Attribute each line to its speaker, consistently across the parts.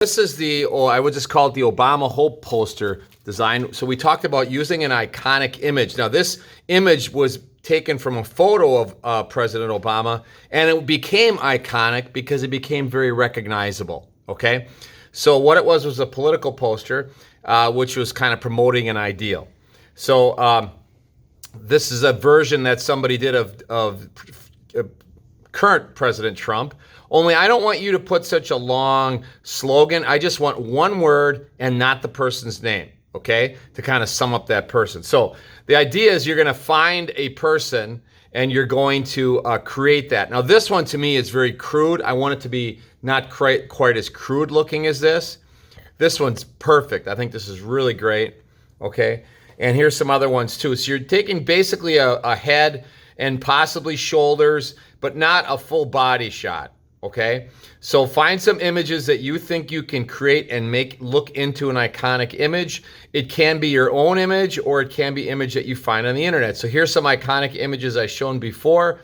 Speaker 1: This is I would just call it the Obama Hope poster design. So we talked about using an iconic image. Now this image was taken from a photo of President Obama, and it became iconic because it became very recognizable, okay? So what it was a political poster, which was kind of promoting an ideal. So this is a version that somebody did of current President Trump. Only I don't want you to put such a long slogan. I just want one word and not the person's name, okay, to kind of sum up that person. So the idea is you're going to find a person and you're going to create that. Now this one to me is very crude. I want it to be not quite as crude looking as this. This one's perfect. I think this is really great, okay? And here's some other ones too. So you're taking basically a head and possibly shoulders, but not a full body shot. Okay, so find some images that you think you can create and look into an iconic image. It can be your own image or it can be image that you find on the internet. So here's some iconic images I've shown before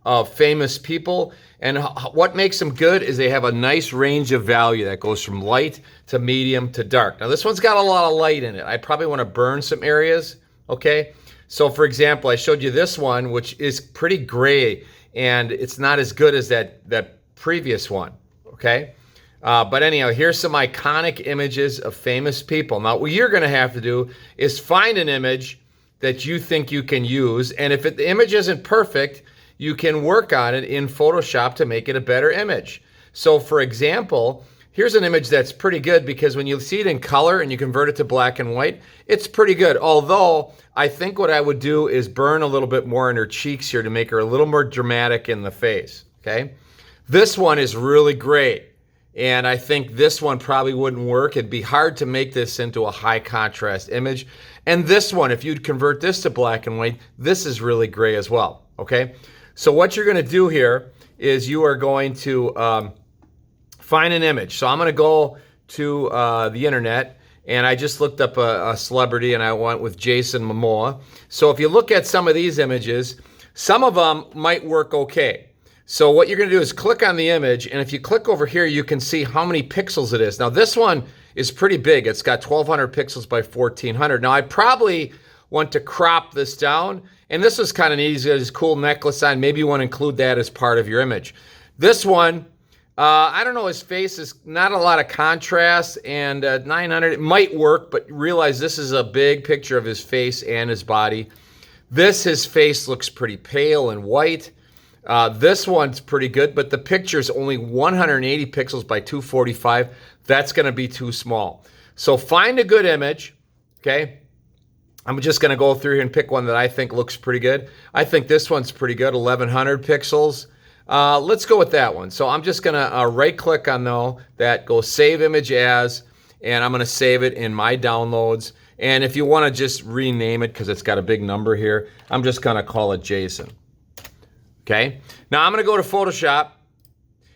Speaker 1: of famous people. And what makes them good is they have a nice range of value that goes from light to medium to dark. Now this one's got a lot of light in it. I probably want to burn some areas, okay? So for example, I showed you this one, which is pretty gray and it's not as good as that previous one, okay? But anyhow, here's some iconic images of famous people. Now, what you're gonna have to do is find an image that you think you can use, and if the image isn't perfect, you can work on it in Photoshop to make it a better image. So for example, here's an image that's pretty good because when you see it in color and you convert it to black and white, it's pretty good. Although, I think what I would do is burn a little bit more in her cheeks here to make her a little more dramatic in the face, okay? This one is really great, and I think this one probably wouldn't work. It'd be hard to make this into a high contrast image. And this one, if you'd convert this to black and white, this is really gray as well, okay? So what you're gonna do here is you are going to find an image. So I'm gonna go to the internet, and I just looked up a celebrity, and I went with Jason Momoa. So if you look at some of these images, some of them might work okay. So what you're gonna do is click on the image, and if you click over here, you can see how many pixels it is. Now this one is pretty big. It's got 1200 pixels by 1400. Now I probably want to crop this down, and this is kind of neat. He's got his cool necklace on. Maybe you want to include that as part of your image. This one, I don't know, his face is not a lot of contrast, and 900, it might work, but realize this is a big picture of his face and his body. His face looks pretty pale and white. This one's pretty good, but the picture is only 180 pixels by 245. That's gonna be too small. So find a good image, okay? I'm just gonna go through here and pick one that I think looks pretty good. I think this one's pretty good, 1100 pixels. Let's go with that one. So I'm just gonna right click on that, go save image as, and I'm gonna save it in my downloads. And if you wanna just rename it, because it's got a big number here, I'm just gonna call it Jason. Okay, now I'm gonna go to Photoshop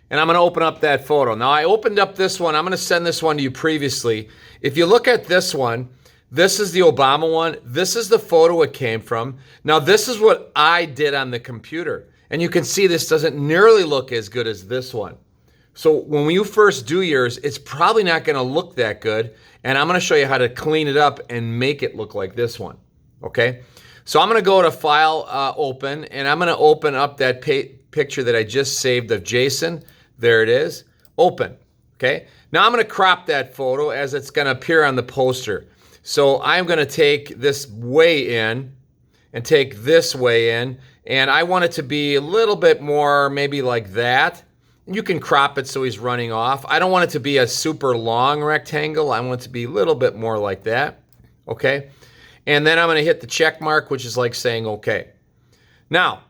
Speaker 1: and I'm gonna open up that photo. Now I opened up this one, I'm gonna send this one to you previously. If you look at this one, this is the Obama one, this is the photo it came from. Now this is what I did on the computer. And you can see this doesn't nearly look as good as this one. So when you first do yours, it's probably not gonna look that good. And I'm gonna show you how to clean it up and make it look like this one, okay? So I'm gonna go to File, Open, and I'm gonna open up that picture that I just saved of Jason. There it is, open, okay? Now I'm gonna crop that photo as it's gonna appear on the poster. So I'm gonna take this way in and take this way in, and I want it to be a little bit more maybe like that. You can crop it so he's running off. I don't want it to be a super long rectangle. I want it to be a little bit more like that, okay? And then I'm gonna hit the check mark, which is like saying okay. Now,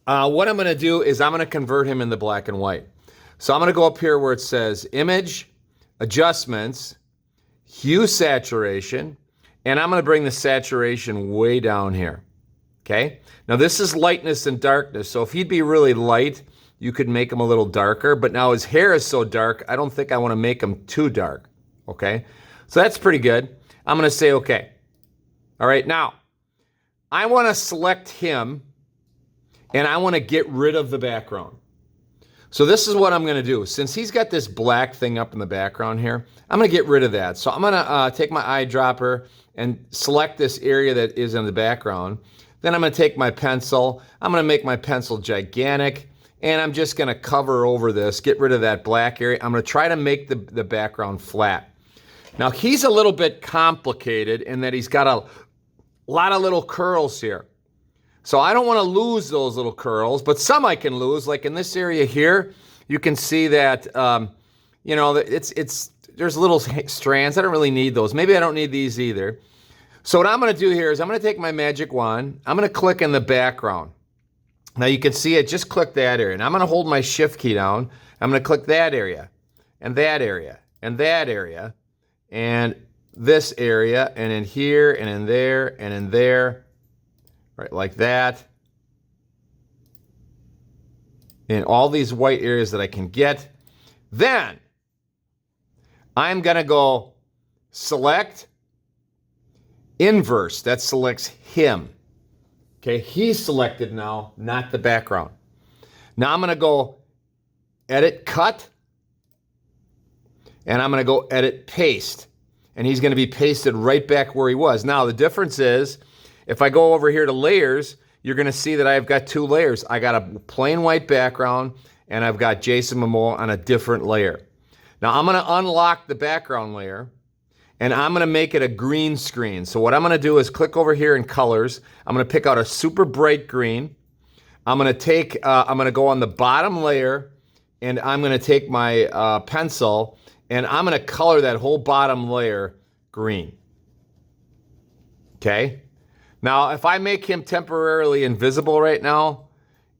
Speaker 1: what I'm gonna do is I'm gonna convert him into black and white. So I'm gonna go up here where it says Image, Adjustments, Hue Saturation, and I'm gonna bring the saturation way down here, okay? Now this is lightness and darkness, so if he'd be really light, you could make him a little darker, but now his hair is so dark, I don't think I wanna make him too dark, okay? So that's pretty good. I'm gonna say okay. All right, now, I wanna select him and I wanna get rid of the background. So this is what I'm going to do. Since he's got this black thing up in the background here, I'm going to get rid of that. So I'm going to take my eyedropper and select this area that is in the background. Then I'm going to take my pencil. I'm going to make my pencil gigantic. And I'm just going to cover over this, get rid of that black area. I'm going to try to make the background flat. Now he's a little bit complicated in that he's got a lot of little curls here. So I don't want to lose those little curls, but some I can lose. Like in this area here, you can see that, you know, there's little strands. I don't really need those. Maybe I don't need these either. So what I'm going to do here is I'm going to take my magic wand. I'm going to click in the background. Now you can see it, just click that area. And I'm going to hold my shift key down. I'm going to click that area, and that area, and that area, and this area, and in here, and in there, and in there. Right, like that. In all these white areas that I can get. Then I'm going to go select inverse. That selects him. Okay, he's selected now, not the background. Now I'm going to go edit cut. And I'm going to go edit paste. And he's going to be pasted right back where he was. Now the difference is, if I go over here to layers, you're going to see that I've got two layers. I got a plain white background, and I've got Jason Momoa on a different layer. Now I'm going to unlock the background layer, and I'm going to make it a green screen. So what I'm going to do is click over here in colors. I'm going to pick out a super bright green. I'm going to go on the bottom layer, and I'm going to take my pencil, and I'm going to color that whole bottom layer green. Okay? Now, if I make him temporarily invisible right now,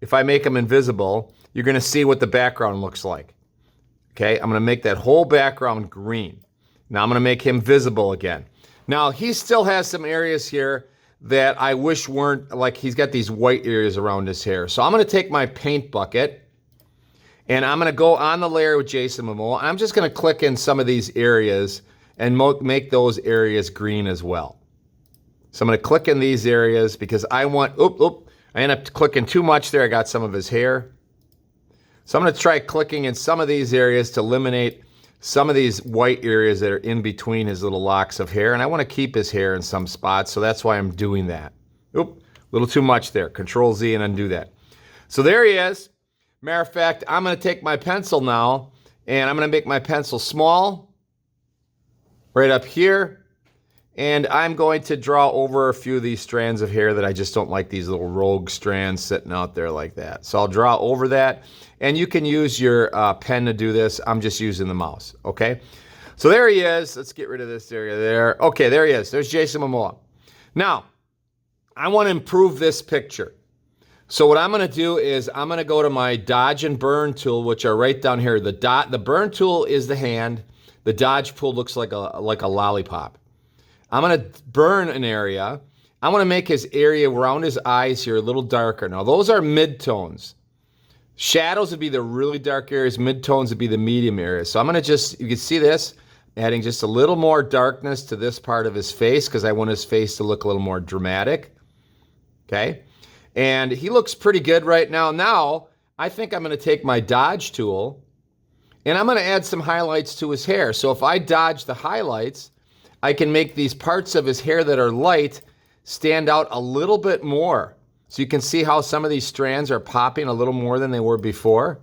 Speaker 1: if I make him invisible, you're going to see what the background looks like. Okay, I'm going to make that whole background green. Now I'm going to make him visible again. Now, he still has some areas here that I wish weren't, like he's got these white areas around his hair. So I'm going to take my paint bucket, and I'm going to go on the layer with Jason Momoa. I'm just going to click in some of these areas and make those areas green as well. So I'm going to click in these areas because I want, I end up clicking too much there. I got some of his hair. So I'm going to try clicking in some of these areas to eliminate some of these white areas that are in between his little locks of hair. And I want to keep his hair in some spots, so that's why I'm doing that. A little too much there. Control Z and undo that. So there he is. Matter of fact, I'm going to take my pencil now, and I'm going to make my pencil small right up here. And I'm going to draw over a few of these strands of hair that I just don't like, these little rogue strands sitting out there like that. So I'll draw over that. And you can use your pen to do this. I'm just using the mouse, okay? So there he is. Let's get rid of this area there. Okay, there he is. There's Jason Momoa. Now, I want to improve this picture. So what I'm going to do is I'm going to go to my dodge and burn tool, which are right down here. The burn tool is the hand. The dodge tool looks like a lollipop. I'm going to burn an area. I want to make his area around his eyes here a little darker. Now, those are midtones. Shadows would be the really dark areas. Midtones would be the medium areas. So I'm going to just, you can see this, adding just a little more darkness to this part of his face because I want his face to look a little more dramatic. Okay? And he looks pretty good right now. Now, I think I'm going to take my dodge tool, and I'm going to add some highlights to his hair. So if I dodge the highlights, I can make these parts of his hair that are light stand out a little bit more. So you can see how some of these strands are popping a little more than they were before.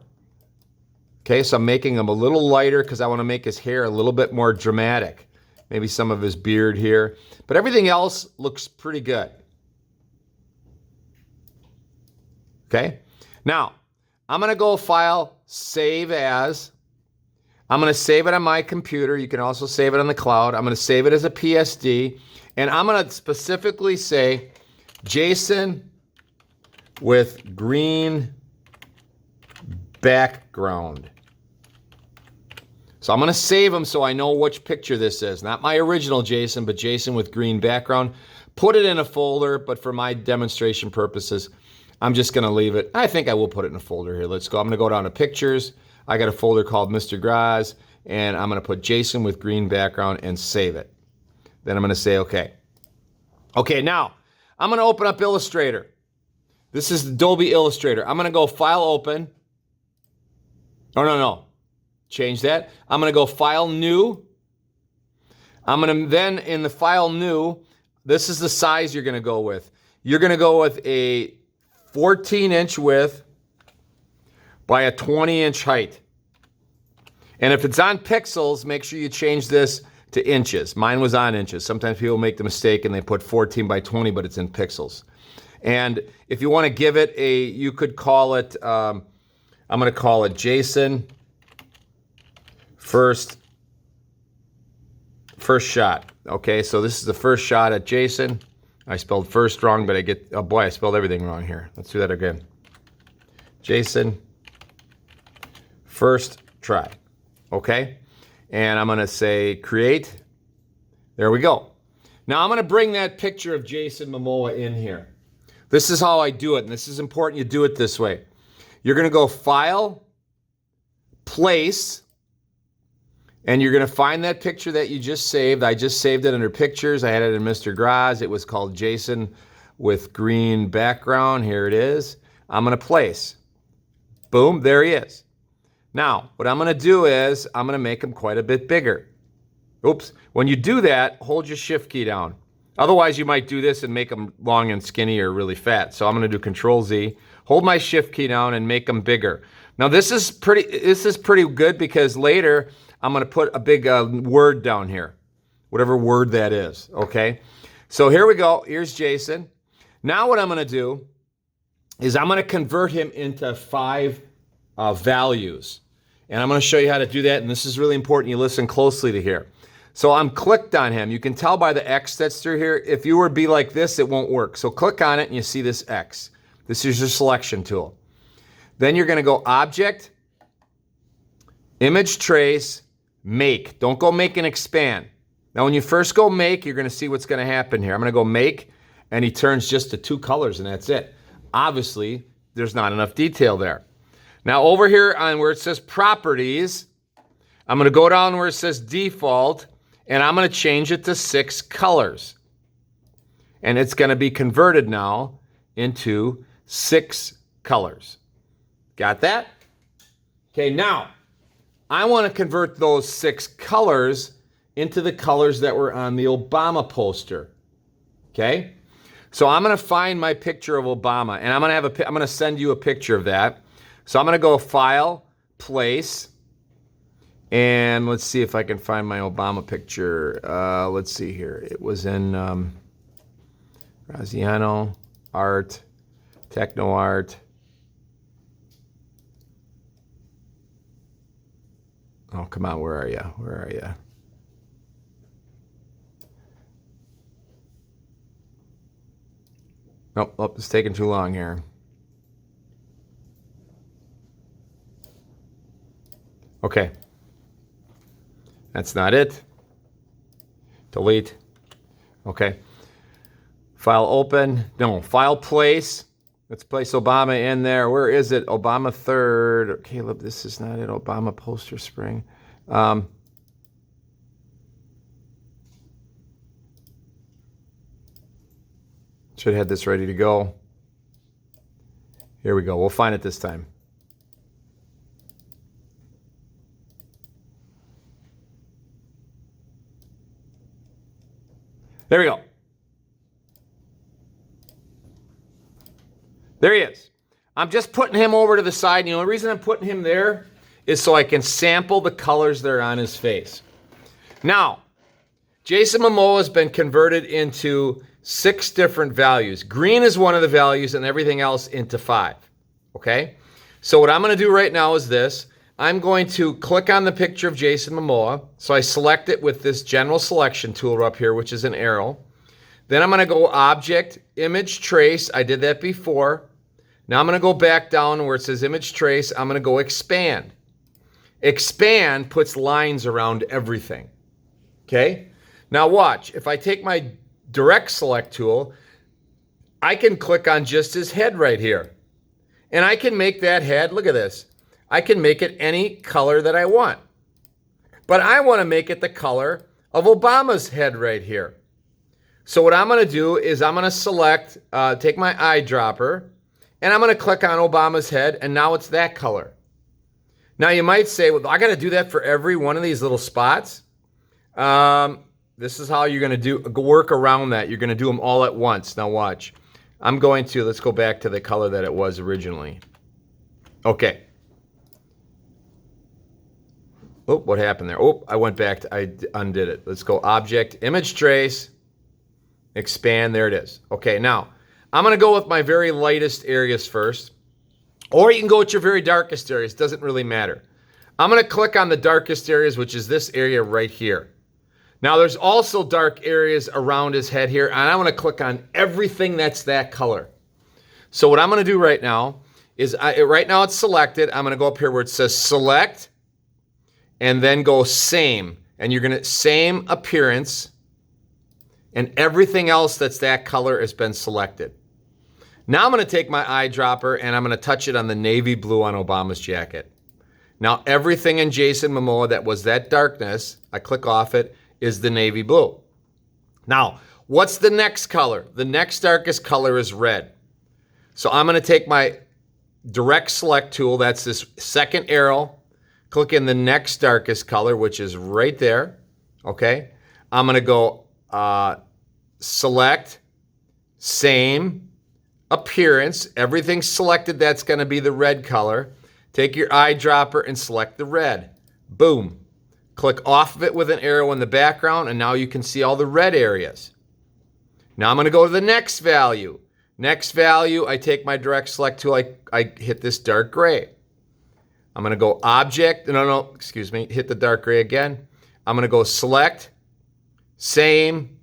Speaker 1: Okay, so I'm making them a little lighter because I want to make his hair a little bit more dramatic. Maybe some of his beard here. But everything else looks pretty good. Okay, now I'm going to go File, Save As. I'm going to save it on my computer. You can also save it on the cloud. I'm going to save it as a PSD. And I'm going to specifically say Jason with green background. So I'm going to save them so I know which picture this is. Not my original Jason, but Jason with green background. Put it in a folder, but for my demonstration purposes, I'm just going to leave it. I think I will put it in a folder here. Let's go. I'm going to go down to Pictures. I got a folder called Mr. Graz, and I'm going to put Jason with green background and save it. Then I'm going to say OK. Okay, now I'm going to open up Illustrator. This is Adobe Illustrator. I'm going to go File, Open. Oh, no. Change that. I'm going to go File New. I'm going to then in the File New, this is the size you're going to go with. You're going to go with a 14-inch width by a 20-inch height. And if it's on pixels, make sure you change this to inches. Mine was on inches. Sometimes people make the mistake and they put 14 by 20, but it's in pixels. And if you want to give it you could call it, I'm going to call it Jason first shot. Okay, so this is the first shot at Jason. I spelled first wrong, but oh boy, I spelled everything wrong here. Let's do that again. Jason, first try. Okay, and I'm going to say create. There we go. Now I'm going to bring that picture of Jason Momoa in here. This is how I do it, and this is important you do it this way. You're going to go File, Place, and you're going to find that picture that you just saved. I just saved it under Pictures. I had it in Mr. Graz. It was called Jason with green background. Here it is. I'm going to place. Boom, there he is. Now, what I'm going to do is I'm going to make him quite a bit bigger. Oops. When you do that, hold your Shift key down. Otherwise, you might do this and make them long and skinny or really fat. So I'm going to do Control Z, hold my Shift key down, and make them bigger. Now, this is pretty good because later I'm going to put a big word down here, whatever word that is. Okay. So here we go. Here's Jason. Now, what I'm going to do is I'm going to convert him into 5 values. And I'm going to show you how to do that. And this is really important. You listen closely to here. So I'm clicked on him. You can tell by the X that's through here. If you were to be like this, it won't work. So click on it and you see this X. This is your selection tool. Then you're going to go Object, Image Trace, Make. Don't go Make and Expand. Now when you first go Make, you're going to see what's going to happen here. I'm going to go Make, and he turns just to 2 colors, and that's it. Obviously, there's not enough detail there. Now over here on where it says Properties, I'm going to go down where it says Default, and I'm going to change it to 6 colors. And it's going to be converted now into 6 colors. Got that? Okay, now I want to convert those 6 colors into the colors that were on the Obama poster. Okay? So I'm going to find my picture of Obama, and I'm going to send you a picture of that. So I'm going to go File, Place, and let's see if I can find my Obama picture. Let's see here. It was in Graziano, Art, Techno Art. Oh, come on. Where are you? Where are you? Oh, it's taking too long here. Okay. That's not it. Delete. Okay. File open. No, File Place. Let's place Obama in there. Where is it? Obama third. Caleb, this is not it. Obama poster spring. Should have had this ready to go. Here we go. We'll find it this time. There we go. There he is. I'm just putting him over to the side. And the only reason I'm putting him there is so I can sample the colors that are on his face. Now, Jason Momoa has been converted into 6 different values. Green is one of the values and everything else into 5. Okay? So what I'm going to do right now is this. I'm going to click on the picture of Jason Momoa. So I select it with this general selection tool up here, which is an arrow. Then I'm going to go Object, Image Trace. I did that before. Now I'm going to go back down where it says Image Trace. I'm going to go Expand. Expand puts lines around everything. Okay? Now watch. If I take my Direct Select tool, I can click on just his head right here. And I can make that head, look at this. I can make it any color that I want. But I want to make it the color of Obama's head right here. So what I'm going to do is I'm going to select, take my eyedropper, and I'm going to click on Obama's head, and now it's that color. Now you might say, well, I got to do that for every one of these little spots. This is how you're going to work around that. You're going to do them all at once. Now watch. Let's go back to the color that it was originally. Okay. Oh, what happened there? Oh, I went back I undid it. Let's go Object, Image Trace, Expand. There it is. Okay, now I'm going to go with my very lightest areas first. Or you can go with your very darkest areas. Doesn't really matter. I'm going to click on the darkest areas, which is this area right here. Now, there's also dark areas around his head here, and I'm going to click on everything that's that color. So what I'm going to do right now is, right now it's selected. I'm going to go up here where it says Select, and then go Same. And you're going to Same Appearance, and everything else that's that color has been selected. Now I'm going to take my eyedropper and I'm going to touch it on the navy blue on Obama's jacket. Now everything in Jason Momoa that was that darkness, I click off it, is the navy blue. Now, what's the next color? The next darkest color is red. So I'm going to take my direct select tool, that's this second arrow, click in the next darkest color, which is right there. Okay. I'm going to go Select, Same, Appearance, everything selected, that's going to be the red color. Take your eyedropper and select the red. Boom. Click off of it with an arrow in the background, and now you can see all the red areas. Now I'm going to go to the next value. Next value, I take my direct select tool, I hit this dark gray. I'm going to go Object, hit the dark gray again. I'm going to go Select, Same,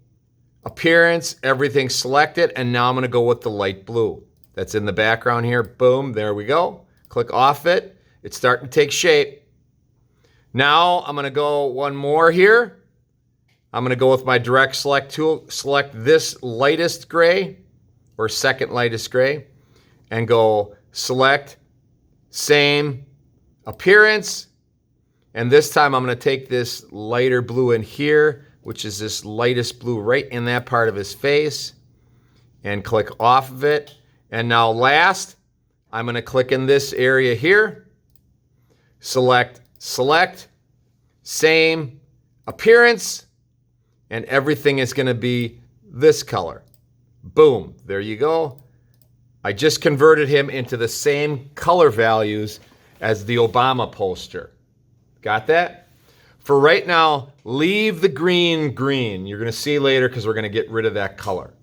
Speaker 1: Appearance, everything selected, and now I'm going to go with the light blue. That's in the background here. Boom, there we go. Click off it. It's starting to take shape. Now I'm going to go one more here. I'm going to go with my direct select tool, select this lightest gray, or second lightest gray, and go Select, Same, Appearance, and this time I'm going to take this lighter blue in here, which is this lightest blue right in that part of his face, and click off of it. And now last, I'm going to click in this area here, select, Same, Appearance, and everything is going to be this color. Boom, there you go. I just converted him into the same color values as the Obama poster. Got that? For right now, leave the green green. You're going to see later because we're going to get rid of that color.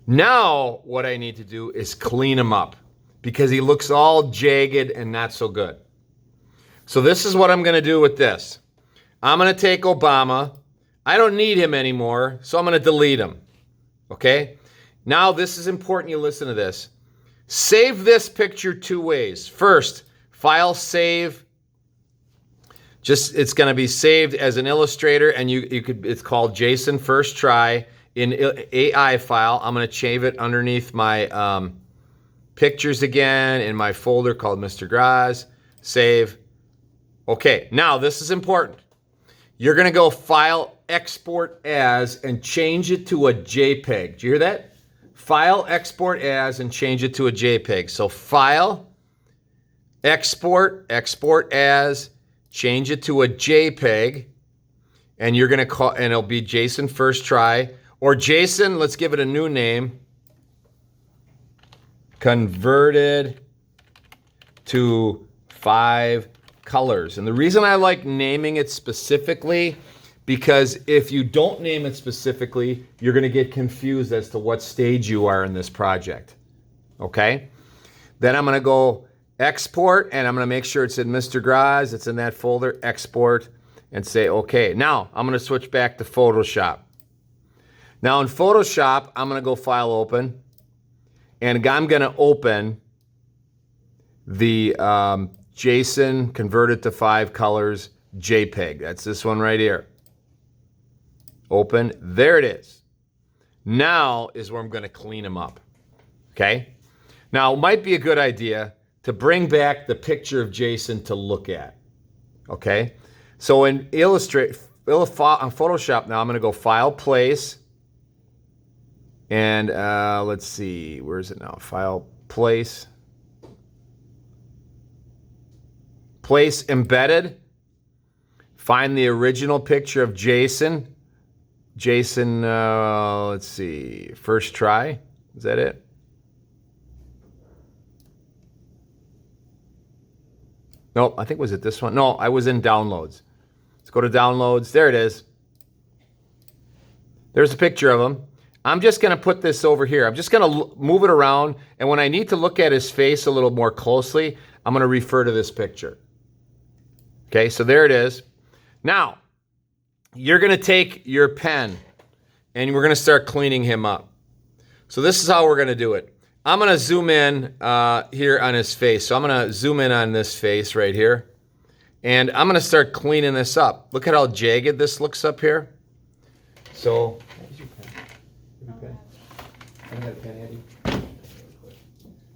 Speaker 1: Now, what I need to do is clean him up because he looks all jagged and not so good. So this is what I'm going to do with this. I'm going to take Obama. I don't need him anymore, so I'm going to delete him. Okay? Now, this is important you listen to this. Save this picture two ways. First, File, Save. It's going to be saved as an Illustrator, and it's called Jason First Try in AI file. I'm going to save it underneath my pictures again in my folder called Mr. Graz. Save. Okay, now this is important. You're going to go File, Export As, and change it to a JPEG. Do you hear that? File, Export As, and change it to a JPEG. So File, Export As, change it to a JPEG, and you're going to call, and it'll be Jason First Try, or Jason, let's give it a new name, converted to 5 colors. And the reason I like naming it specifically, because if you don't name it specifically, you're going to get confused as to what stage you are in this project. Okay? Then I'm going to go Export, and I'm going to make sure it's in Mr. Graz. It's in that folder. Export, and say OK. Now, I'm going to switch back to Photoshop. Now, in Photoshop, I'm going to go File, Open, and I'm going to open the Jason converted to 5 colors JPEG. That's this one right here. Open. There it is. Now is where I'm going to clean them up. Okay? Now, it might be a good idea to bring back the picture of Jason to look at. Okay? So in Photoshop now, I'm going to go File, Place, and let's see, where is it now? File, Place, place embedded, find the original picture of Jason. Jason, let's see, first try. Is that it? Nope, I think was it this one? No, I was in downloads. Let's go to downloads. There it is. There's a picture of him. I'm just going to put this over here. I'm just going to move it around. And when I need to look at his face a little more closely, I'm going to refer to this picture. Okay, so there it is. Now, you're going to take your pen and we're going to start cleaning him up. So this is how we're going to do it. I'm going to zoom in here on his face. So I'm going to zoom in on this face right here. And I'm going to start cleaning this up. Look at how jagged this looks up here. So,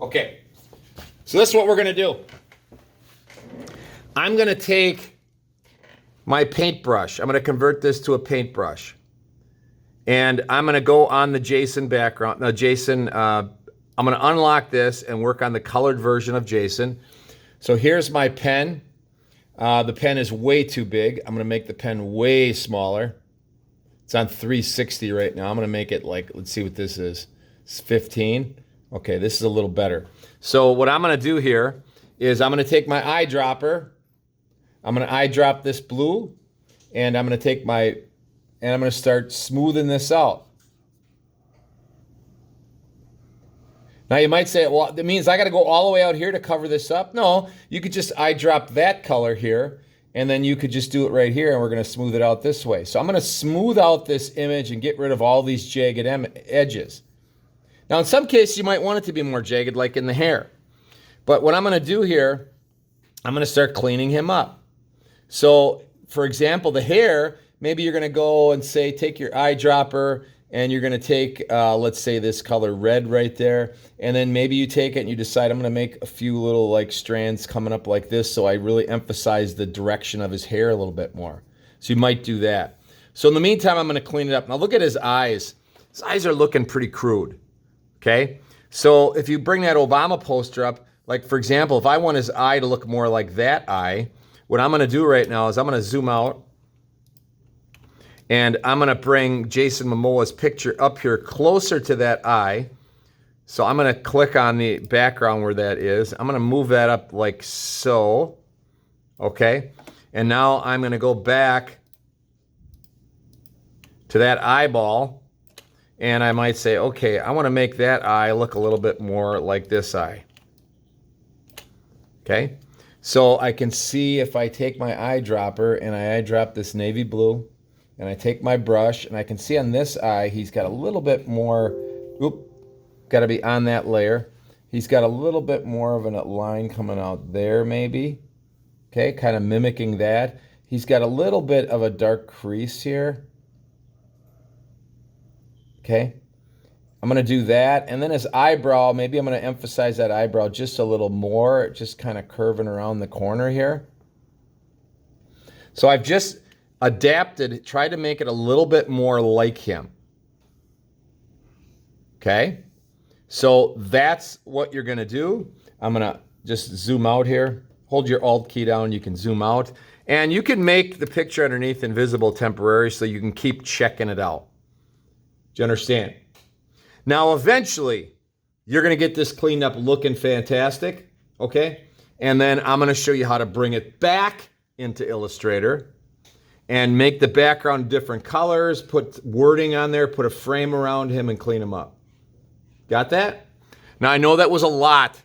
Speaker 1: okay. So this is what we're going to do. I'm going to take my paintbrush. I'm going to convert this to a paintbrush. And I'm going to go on the Jason background. Now, Jason, I'm going to unlock this and work on the colored version of Jason. So here's my pen. The pen is way too big. I'm going to make the pen way smaller. It's on 360 right now. I'm going to make it like, let's see what this is. It's 15. Okay, this is a little better. So what I'm going to do here is I'm going to take my eyedropper. I'm going to eyedrop this blue. And I'm going to take and I'm going to start smoothing this out. Now you might say, well, that means I got to go all the way out here to cover this up. No, you could just eyedrop that color here, and then you could just do it right here, and we're going to smooth it out this way. So I'm going to smooth out this image and get rid of all these jagged edges. Now in some cases, you might want it to be more jagged, like in the hair. But what I'm going to do here, I'm going to start cleaning him up. So for example, the hair, maybe you're going to go and say, take your eyedropper, and you're going to take, let's say this color red right there. And then maybe you take it and you decide, I'm going to make a few little like strands coming up like this. So I really emphasize the direction of his hair a little bit more. So you might do that. So in the meantime, I'm going to clean it up. Now look at his eyes. His eyes are looking pretty crude. Okay. So if you bring that Obama poster up, like for example, if I want his eye to look more like that eye, what I'm going to do right now is I'm going to zoom out. And I'm going to bring Jason Momoa's picture up here closer to that eye. So I'm going to click on the background where that is. I'm going to move that up like so. Okay. And now I'm going to go back to that eyeball. And I might say, okay, I want to make that eye look a little bit more like this eye. Okay. So I can see if I take my eyedropper and I eyedrop this navy blue. And I take my brush, and I can see on this eye, he's got a little bit more, got to be on that layer. He's got a little bit more of a line coming out there maybe. Okay, kind of mimicking that. He's got a little bit of a dark crease here. Okay, I'm going to do that. And then his eyebrow, maybe I'm going to emphasize that eyebrow just a little more, just kind of curving around the corner here. So I've just adapted, try to make it a little bit more like him. Okay, so that's what you're going to do. I'm going to just zoom out here. Hold your Alt key down, you can zoom out. And you can make the picture underneath invisible temporarily so you can keep checking it out. Do you understand? Now eventually, you're going to get this cleaned up looking fantastic. Okay, and then I'm going to show you how to bring it back into Illustrator and make the background different colors, put wording on there, put a frame around him, and clean him up. Got that? Now, I know that was a lot.